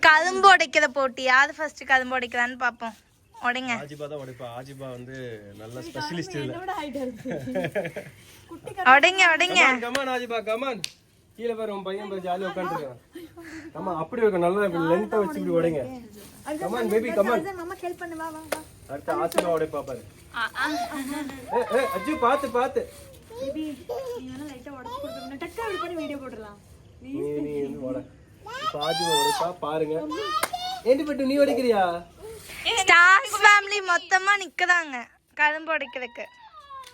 கரும்பு உடைக்கிற போட்டி யாரு ஃபர்ஸ்ட் கரும்பு உடைக்கிறான்னு பாப்போம். உடைங்க. ஆஜிபா தான் உடைப்பா. ஆஜிபா வந்து நல்ல ஸ்பெஷலிஸ்ட் இல்ல. உடைங்க உடைங்க. கமான் ஆஜிபா கமான். கீழ பாரு உன் பையன் போய் ஜாலியா உட்கார்ந்திருக்கான். கமா அப்படி வைக்க நல்லா லென்த்தா வச்சு இப்படி உடைங்க. Come on baby come on. மாமா ஹெல்ப் பண்ணு வா வா வா. அடுத்து ஆஜிபா உடைப்பா பாரு. அஜு பாத்து பாத்து. பேபி நீ வேணா லைட்டா உடைச்சு கொடுங்க. டக்கா இப்படி பண்ணி வீடியோ போடலாம். நீ வந்து உடை. இப்ப ஆஜிபா உடைப்பா பாருங்க. ஏண்டி பட்டு நீ உடைக்கிறியா? ஸ்டார்ஸ் ஃபேமிலி மொத்தமா நிக்கறாங்க கரும்பு உடைக்கிறதுக்கு.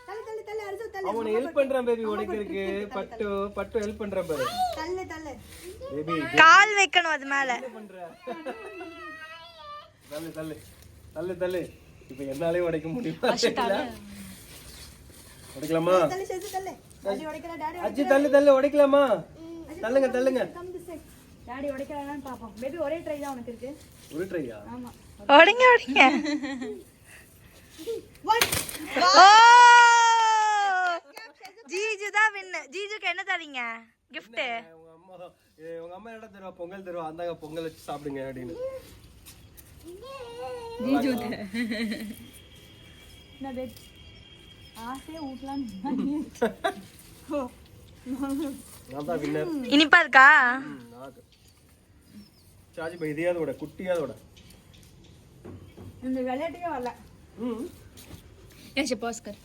தள்ளு தள்ளு தள்ளு அர்ஜு தள்ளு. அவனை ஹெல்ப் பண்றான் பேபி உடைக்கிறதுக்கு. பட்டு ஹெல்ப் பண்றான் பாரு. தள்ளு தள்ளு. பேபி கால் வைக்கணும் அது மேல. பண்ற. தள்ளு தள்ளு. தள்ளு தள்ளு. இப்போ என்னாலே உடைக்க முடியுமா? உடைக்கலாமா? தள்ளு செஞ்சு தள்ளு. Daddy உடைக்கற daddy. அஜி தள்ளு தள்ளு உடைக்கலாமா? தள்ளுங்க தள்ளுங்க. Come this side. டாடி உடைக்கறானான்னு பாப்போம். பேபி ஒரே ட்ரை தான் உனக்கு இருக்கு. ஒரு ட்ரையா? ஆமா. உடைங்க உடைங்க. ஓ! ஜீஜு தான் வின். ஜீஜுக்கு என்ன தரீங்க? gift. உங்க அம்மா என்ன தருவா? பொங்கல் தருவா. அந்தாங்க பொங்கல் வச்சு சாப்பிடுங்க அப்படினு. ஜீஜு என்ன பேபி ஆசே ஊட்டலாம். நான் தான் வின்னர். இனிப்பா இருக்கா? நாக்கு. சாஜி பை இதையாதோட குட்டியாதோட. இந்த விளையாட்டுக்கே வரல. ஏச்சு பாஸ் கர்.